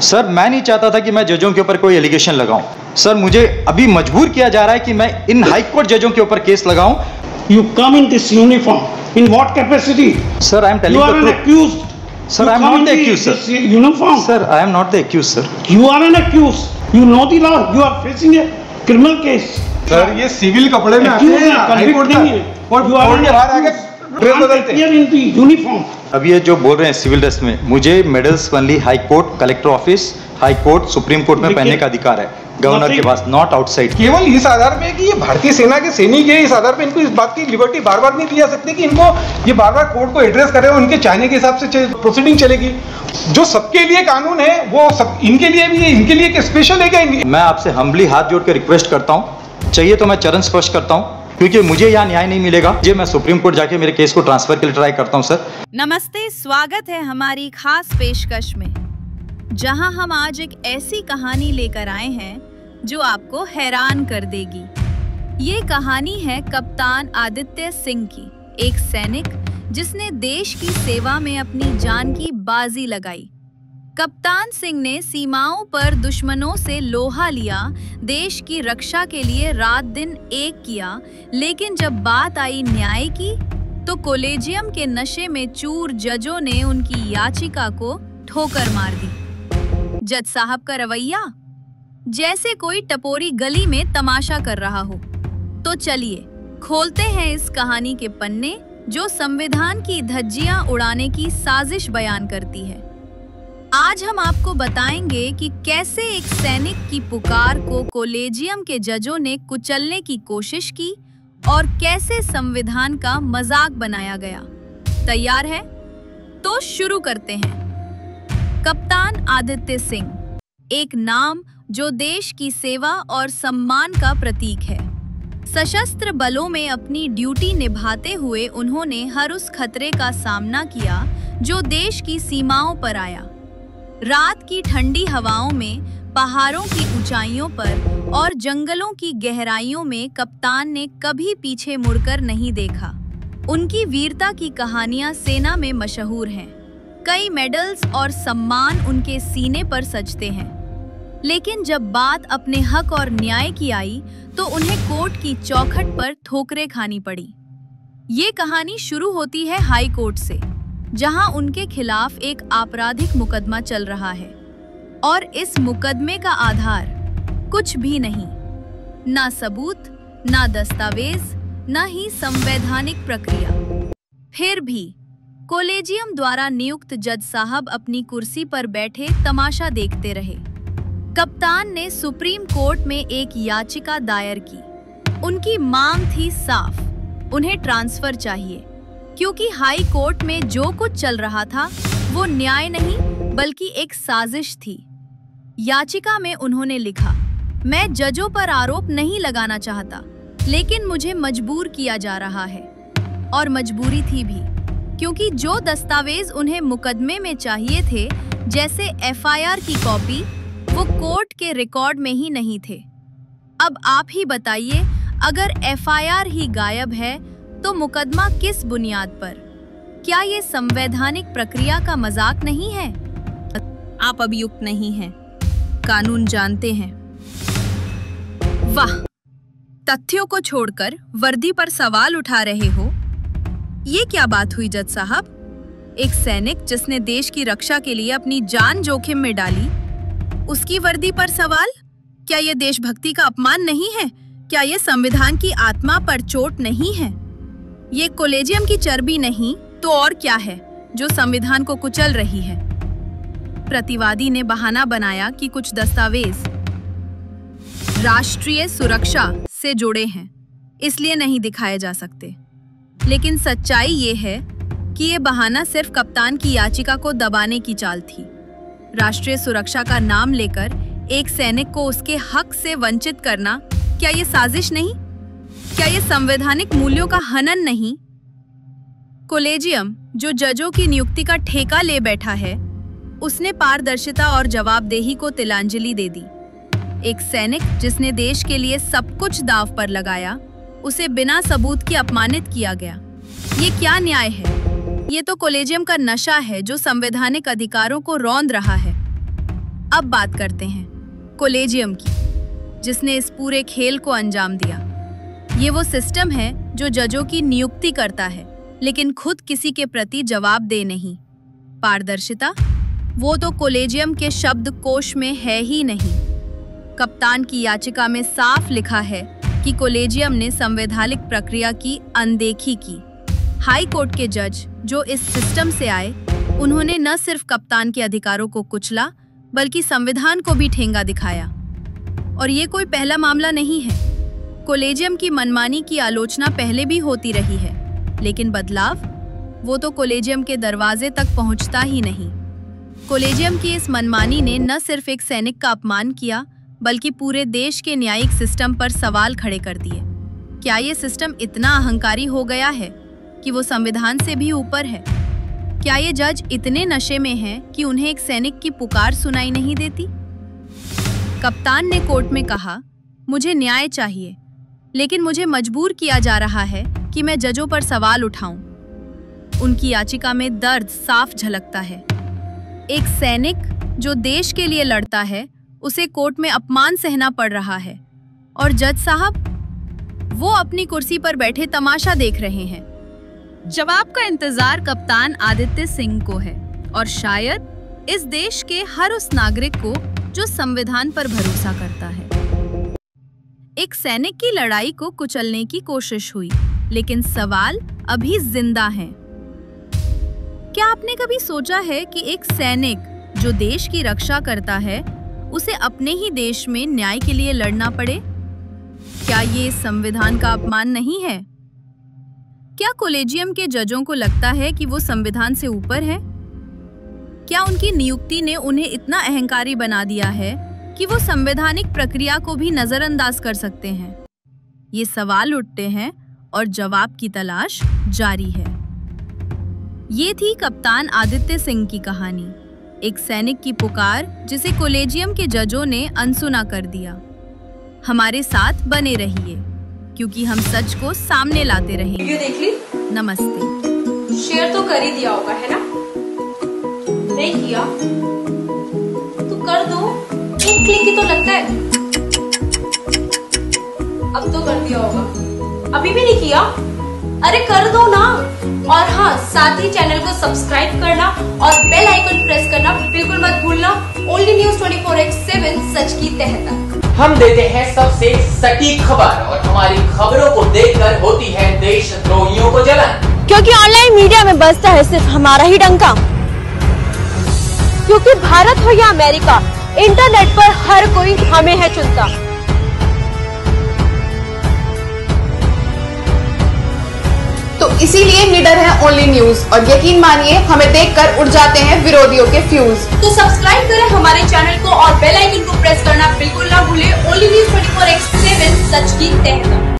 Sir मैं नहीं चाहता था कि मैं जजों के ऊपर कोई एलिगेशन लगाऊं। सर मुझे अभी मजबूर किया जा रहा है कि मैं इन हाई कोर्ट जजों के ऊपर केस लगाऊं। You come in this uniform. In what capacity? Sir, I am telling you the are truth. an accused. Sir, you I am come not in the accused, sir. This uniform. Sir, I am not the accused, sir. You are an accused. You know the law. You are facing a criminal case. Sir ये civil कपड़े में आते हैं, high court नहीं है और court के बाहर आके ड्रेस बदलते हैं। in the uniform. अब ये जो बोल रहे हैं सिविल ड्रेस में, मुझे medals only high court, collector office, high court, supreme court में पहनने का अधिकार है गवर्नर के पास, नॉट आउटसाइड। केवल इस आधार पे कि ये भारतीय सेना के सैनिक है, इस आधार पे इनको इस बात की लिबर्टी बार बार नहीं दी जा सकती कि इनको ये बार बार कोर्ट को एड्रेस करे, उनके चाहने के हिसाब से प्रोसीडिंग चलेगी। जो सबके लिए कानून है वो सब इनके लिए भी है, इनके लिए एक स्पेशल है क्या? मैं आपसे हम्बली हाथ जोड़ कर रिक्वेस्ट करता हूँ, चाहिए तो मैं चरण स्पर्श करता हूँ, क्योंकि मुझे यहाँ न्याय नहीं मिलेगा। ये मैं सुप्रीम कोर्ट जाके मेरे केस को ट्रांसफर के लिए ट्राई करता हूँ। सर नमस्ते, स्वागत है हमारी खास पेशकश में, जहां हम आज एक ऐसी कहानी लेकर आए हैं जो आपको हैरान कर देगी। ये कहानी है कप्तान आदित्य सिंह की, एक सैनिक जिसने देश की सेवा में अपनी जान की बाजी लगाई। कप्तान सिंह ने सीमाओं पर दुश्मनों से लोहा लिया, देश की रक्षा के लिए रात दिन एक किया, लेकिन जब बात आई न्याय की तो कॉलेजियम के नशे में चूर जजों ने उनकी याचिका को ठोकर मार दी। जज साहब का रवैया जैसे कोई टपोरी गली में तमाशा कर रहा हो। तो चलिए खोलते हैं इस कहानी के पन्ने जो संविधान की धज्जियां उड़ाने की साजिश बयान करती है। आज हम आपको बताएंगे कि कैसे एक सैनिक की पुकार को कॉलेजियम के जजों ने कुचलने की कोशिश की और कैसे संविधान का मजाक बनाया गया। तैयार है? तो शुरू करते हैं। कप्तान आदित्य सिंह, एक नाम जो देश की सेवा और सम्मान का प्रतीक है। सशस्त्र बलों में अपनी ड्यूटी निभाते हुए उन्होंने हर उस खतरे का सामना किया जो देश की सीमाओं पर आया। रात की ठंडी हवाओं में, पहाड़ों की ऊंचाइयों पर और जंगलों की गहराइयों में कप्तान ने कभी पीछे मुड़कर नहीं देखा। उनकी वीरता की कहानियां सेना में मशहूर हैं। कई मेडल्स और सम्मान उनके सीने पर सजते हैं। लेकिन जब बात अपने हक और न्याय की आई तो उन्हें कोर्ट की चौखट पर ठोकरें खानी पड़ी। ये कहानी शुरू होती है हाई कोर्ट से, जहां उनके खिलाफ एक आपराधिक मुकदमा चल रहा है और इस मुकदमे का आधार कुछ भी नहीं, ना सबूत, ना दस्तावेज, ना ही संवैधानिक प्रक्रिया। फिर भी कॉलेजियम द्वारा नियुक्त जज साहब अपनी कुर्सी पर बैठे तमाशा देखते रहे। कप्तान ने सुप्रीम कोर्ट में एक याचिका दायर की। उनकी मांग थी साफ, उन्हें ट्रांसफर चाहिए, क्योंकि हाई कोर्ट में जो कुछ चल रहा था वो न्याय नहीं बल्कि एक साजिश थी। याचिका में उन्होंने लिखा, मैं जजों पर आरोप नहीं लगाना चाहता, लेकिन मुझे मजबूर किया जा रहा है। और मजबूरी थी भी, क्योंकि जो दस्तावेज उन्हें मुकदमे में चाहिए थे, जैसे एफआईआर की कॉपी, वो कोर्ट के रिकॉर्ड में ही नहीं थे। अब आप ही बताइए, अगर एफआईआर ही गायब है तो मुकदमा किस बुनियाद पर? क्या ये संवैधानिक प्रक्रिया का मजाक नहीं है? आप अभियुक्त नहीं हैं, कानून जानते हैं। वाह, तथ्यों को छोड़कर वर्दी पर सवाल उठा रहे हो। ये क्या बात हुई जज साहब? एक सैनिक जिसने देश की रक्षा के लिए अपनी जान जोखिम में डाली, उसकी वर्दी पर सवाल? क्या ये देशभक्ति का अपमान नहीं है? क्या ये संविधान की आत्मा पर चोट नहीं है? ये कॉलेजियम की चर्बी नहीं तो और क्या है जो संविधान को कुचल रही है? प्रतिवादी ने बहाना बनाया कि कुछ दस्तावेज राष्ट्रीय सुरक्षा से जुड़े हैं, इसलिए नहीं दिखाए जा सकते। लेकिन सच्चाई ये है कि ये बहाना सिर्फ कप्तान की याचिका को दबाने की चाल थी। राष्ट्रीय सुरक्षा का नाम लेकर एक सैनिक को उसके हक से वंचित करना, क्या ये साजिश नहीं? क्या ये संवैधानिक मूल्यों का हनन नहीं? कॉलेजियम, जो जजों की नियुक्ति का ठेका ले बैठा है, उसने पारदर्शिता और जवाबदेही को तिलांजलि दे दी। एक सैनिक जिसने देश के लिए सब कुछ दांव पर लगाया, उसे बिना सबूत के अपमानित किया गया। ये क्या न्याय है? ये तो कॉलेजियम का नशा है जो संवैधानिक अधिकारों को रौंद रहा है। अब बात करते हैं कॉलेजियम की, जिसने इस पूरे खेल को अंजाम दिया। ये वो सिस्टम है जो जजों की नियुक्ति करता है, लेकिन खुद किसी के प्रति जवाबदेह नहीं। पारदर्शिता, वो तो कॉलेजियम के शब्द कोश में है ही नहीं। कप्तान की याचिका में साफ लिखा है कि कॉलेजियम ने संवैधानिक प्रक्रिया की अनदेखी की। हाई कोर्ट के जज जो इस सिस्टम से आए, उन्होंने न सिर्फ कप्तान के अधिकारों को कुचला, बल्कि संविधान को भी ठेंगा दिखाया। और ये कोई पहला मामला नहीं है। कॉलेजियम की मनमानी की आलोचना पहले भी होती रही है, लेकिन बदलाव, वो तो कॉलेजियम के दरवाजे तक पहुंचता ही नहीं। कॉलेजियम की इस मनमानी ने न सिर्फ एक सैनिक का अपमान किया, बल्कि पूरे देश के न्यायिक सिस्टम पर सवाल खड़े कर दिए। क्या ये सिस्टम इतना अहंकारी हो गया है कि वो संविधान से भी ऊपर है? क्या ये जज इतने नशे में हैं कि उन्हें एक सैनिक की पुकार सुनाई नहीं देती? कप्तान ने कोर्ट में कहा, मुझे न्याय चाहिए, लेकिन मुझे मजबूर किया जा रहा है कि मैं जजों पर सवाल उठाऊं। उनकी याचिका में दर्द साफ झलकता है। एक सैनिक जो देश के लिए लड़ता है, उसे कोर्ट में अपमान सहना पड़ रहा है, और जज साहब, वो अपनी कुर्सी पर बैठे तमाशा देख रहे हैं। जवाब का इंतजार कप्तान आदित्य सिंह को है, और शायद इस देश के हर उस नागरिक को जो संविधान पर भरोसा करता है। एक सैनिक की लड़ाई को कुचलने की कोशिश हुई, लेकिन सवाल अभी जिंदा हैं। क्या आपने कभी सोचा है कि एक सैनिक जो देश की रक्षा करता है, उसे अपने ही देश में न्याय के लिए लड़ना पड़े? क्या ये संविधान का अपमान नहीं है? क्या कॉलेजियम के जजों को लगता है कि वो संविधान से ऊपर है? क्या उनकी नियुक्ति ने उन्हें इतना अहंकारी बना दिया है कि वो संवैधानिक प्रक्रिया को भी नजरअंदाज कर सकते हैं? ये सवाल उठते हैं और जवाब की तलाश जारी है। ये थी कप्तान आदित्य सिंह की कहानी, एक सैनिक की पुकार जिसे कॉलेजियम के जजों ने अनसुना कर दिया। हमारे साथ बने रहिए, क्योंकि हम सच को सामने लाते रहेंगे। वीडियो देख ली? नमस्ते। शेयर तो कर ही दिया होगा, है ना? नहीं किया तो कर दो, एक क्लिक ही तो लगता है। अब तो कर दिया होगा, अभी भी नहीं किया? अरे कर दो ना। और हाँ, साथ ही चैनल को सब्सक्राइब करना और बेल आइकन प्रेस करना बिल्कुल मत भूलना। ओनली न्यूज 24/7 सच की तह तक। हम देते हैं सबसे सटीक खबर, और हमारी खबरों को देखकर होती है देशद्रोहियों को जलन। क्योंकि ऑनलाइन मीडिया में बजता है सिर्फ हमारा ही डंका। क्योंकि भारत हो या अमेरिका, इंटरनेट पर हर कोई हमें है चुनता। तो इसीलिए निडर है ओनली न्यूज, और यकीन मानिए हमें देखकर उड़ जाते हैं विरोधियों के फ्यूज। तो सब्सक्राइब करें हमारे चैनल को और बेल आइकन को प्रेस करना बिल्कुल ना भूलें। ओनली न्यूज 24/7 सच की तह तक।